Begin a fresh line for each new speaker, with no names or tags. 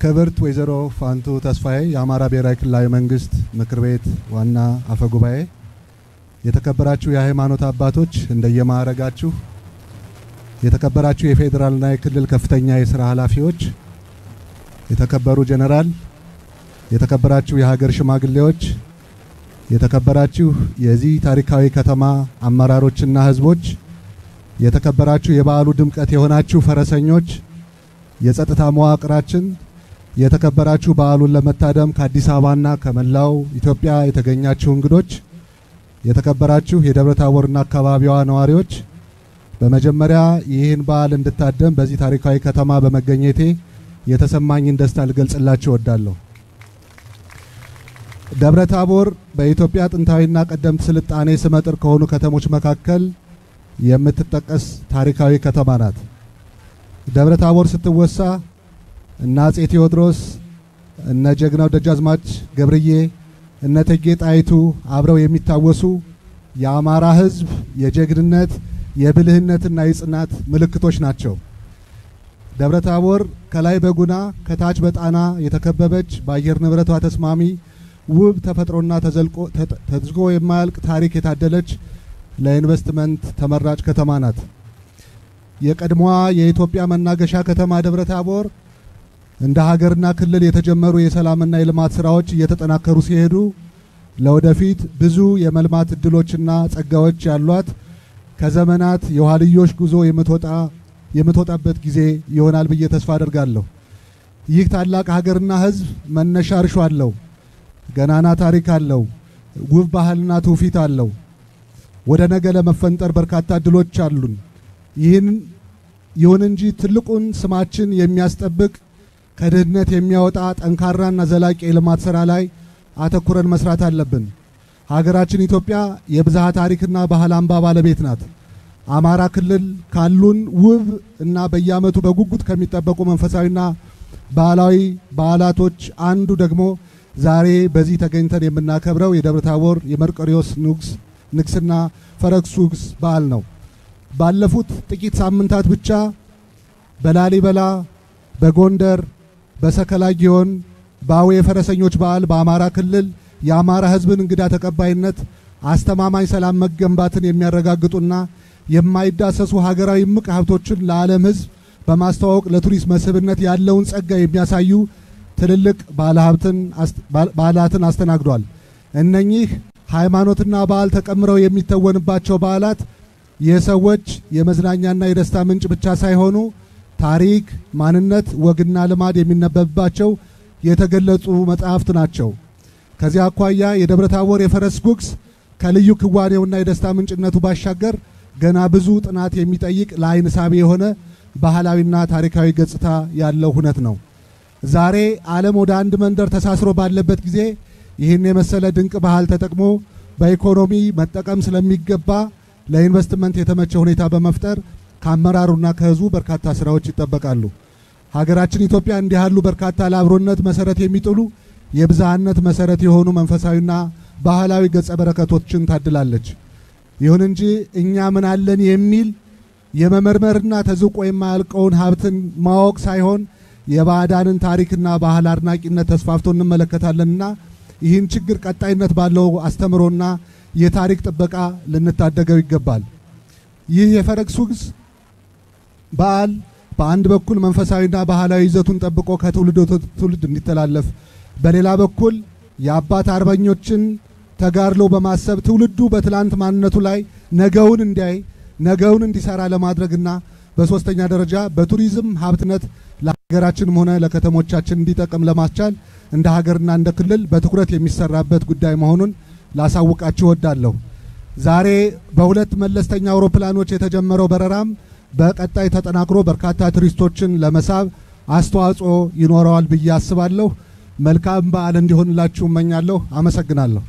ክብርት ወይዘሮ ፋንቱ ተስፋዬ የአማራ ብሔራዊ ክልላዊ መንግስት ምክር ቤት ዋና አፈ ጉባኤ፣ የተከበራችሁ የሃይማኖት አባቶች እንደየማዕረጋችሁ፣ የተከበራችሁ የፌዴራልና የክልል ከፍተኛ የሥራ ኃላፊዎች፣ የተከበሩ ጀነራል፣ የተከበራችሁ የሀገር ሽማግሌዎች፣ የተከበራችሁ የዚህ ታሪካዊ ከተማ አመራሮችና ህዝቦች፣ የተከበራችሁ የበዓሉ ድምቀት የሆናችሁ ፈረሰኞች፣ የጸጥታ መዋቅራችን፣ የተከበራችሁ በዓሉን ለመታደም ከአዲስ አበባና ከመላው ኢትዮጵያ የተገኛችሁ እንግዶች፣ የተከበራችሁ የደብረ ታቦርና አካባቢዋ ነዋሪዎች፣ በመጀመሪያ ይህን በዓል እንድታደም በዚህ ታሪካዊ ከተማ በመገኘቴ የተሰማኝን ደስታ ልገልጽላችሁ እወዳለሁ። ደብረ ታቦር በኢትዮጵያ ጥንታዊና ቀደምት ስልጣኔ ስመጥር ከሆኑ ከተሞች መካከል የምትጠቀስ ታሪካዊ ከተማ ናት። ደብረ ታቦር ስትወሳ እነ አፄ ቴዎድሮስ፣ እነ ጀግናው ደጃዝማች ገብርዬ፣ እነ እቴጌ ጣይቱ አብረው የሚታወሱ የአማራ ህዝብ የጀግንነት የብልህነትና የጽናት ምልክቶች ናቸው። ደብረ ታቦር ከላይ በጉና ከታች በጣና የተከበበች በአየር ንብረቷ ተስማሚ ውብ ተፈጥሮና ተዝጎ የማያልቅ ታሪክ የታደለች ለኢንቨስትመንት ተመራጭ ከተማ ናት። የቀድሞዋ የኢትዮጵያ መናገሻ ከተማ ደብረ ታቦር እንደ ሀገርና ክልል የተጀመሩ የሰላምና የልማት ስራዎች እየተጠናከሩ ሲሄዱ ለወደፊት ብዙ የመልማት እድሎችና ጸጋዎች ያሏት ከዘመናት የኋልዮሽ ጉዞ የምትወጣበት ጊዜ ይሆናል ብዬ ተስፋ አደርጋለሁ። ይህ ታላቅ ሀገርና ህዝብ መነሻ እርሾ አለው፣ ገናና ታሪክ አለው፣ ውብ ባህልና ትውፊት አለው። ወደ ነገ ለመፈንጠር በርካታ እድሎች አሉን። ይሁን እንጂ ትልቁን ስማችን የሚያስጠብቅ ከድህነት የሚያወጣ ጠንካራና ዘላቂ የልማት ስራ ላይ አተኩረን መስራት አለብን። ሀገራችን ኢትዮጵያ የብዝሃ ታሪክና ባህል አምባ ባለቤት ናት። አማራ ክልል ካሉን ውብ እና በየዓመቱ በጉጉት ከሚጠበቁ መንፈሳዊና ባህላዊ በዓላቶች አንዱ ደግሞ ዛሬ በዚህ ተገኝተን የምናከብረው የደብረ ታቦር የመርቆሬዎስ ንግስና ፈረሱግስ በዓል ነው። ባለፉት ጥቂት ሳምንታት ብቻ በላሊበላ፣ በጎንደር፣ በሰከላ ጊዮን፣ በአዊ የፈረሰኞች በዓል በአማራ ክልል የአማራ ህዝብን እንግዳ ተቀባይነት፣ አስተማማኝ ሰላም መገንባትን የሚያረጋግጡና የማይዳሰሱ ሀገራዊ ምቅ ሀብቶችን ለዓለም ህዝብ በማስተዋወቅ ለቱሪስት መስህብነት ያለውን ጸጋ የሚያሳዩ ትልልቅ በዓላትን አስተናግዷል። እነኚህ ሃይማኖትና ባህል ተቀምረው የሚተወንባቸው በዓላት የሰዎች የመዝናኛና የደስታ ምንጭ ብቻ ሳይሆኑ ታሪክ፣ ማንነት፣ ወግና ልማድ የሚነበብባቸው የተገለጹ መጽሐፍት ናቸው። ከዚያ አኳያ የደብረ ታቦር የፈረስ ጉግስ ከልዩ ክዋኔውና የደስታ ምንጭነቱ ባሻገር ገና ብዙ ጥናት የሚጠይቅ ለዓይን ሳቢ የሆነ ባህላዊና ታሪካዊ ገጽታ ያለው ሁነት ነው። ዛሬ ዓለም ወደ አንድ መንደር ተሳስሮ ባለበት ጊዜ ይህን የመሰለ ድንቅ ባህል ተጠቅሞ በኢኮኖሚ መጠቀም ስለሚገባ ለኢንቨስትመንት የተመቸ ሁኔታ በመፍጠር ከአመራሩና ከህዝቡ በርካታ ስራዎች ይጠበቃሉ። ሀገራችን ኢትዮጵያ እንዲህ ያሉ በርካታ ለአብሮነት መሰረት የሚጥሉ የብዝሃነት መሰረት የሆኑ መንፈሳዊና ባህላዊ ገጸ በረከቶችን ታድላለች። ይሁን እንጂ እኛ ምን አለን የሚል የመመርመርና ተዝቆ የማያልቀውን ሀብትን ማወቅ ሳይሆን የባዕዳንን ታሪክና ባህል አድናቂነት ተስፋፍቶ እንመለከታለንና ይህን ችግር ቀጣይነት ባለው አስተምሮና የታሪክ ጥበቃ ልንታደገው ይገባል። ይህ የፈረሱግስ በዓል በአንድ በኩል መንፈሳዊና ባህላዊ ይዘቱን ጠብቆ ከትውልድ ወደ ትውልድ እንዲተላለፍ፣ በሌላ በኩል የአባት አርበኞችን ተጋድሎ በማሰብ ትውልዱ በትላንት ማንነቱ ላይ ነገውን እንዲያይ ነገውን እንዲሰራ ለማድረግና በሶስተኛ ደረጃ በቱሪዝም ሀብትነት ለሀገራችንም ሆነ ለከተሞቻችን እንዲጠቅም ለማስቻል እንደ ሀገርና እንደ ክልል በትኩረት የሚሰራበት ጉዳይ መሆኑን ላሳውቃችሁ እወዳለሁ። ዛሬ በሁለት መለስተኛ አውሮፕላኖች የተጀመረው በረራም በቀጣይ ተጠናክሮ በርካታ ቱሪስቶችን ለመሳብ አስተዋጽኦ ይኖረዋል ብዬ አስባለሁ። መልካም በዓል እንዲሆንላችሁ እመኛለሁ። አመሰግናለሁ።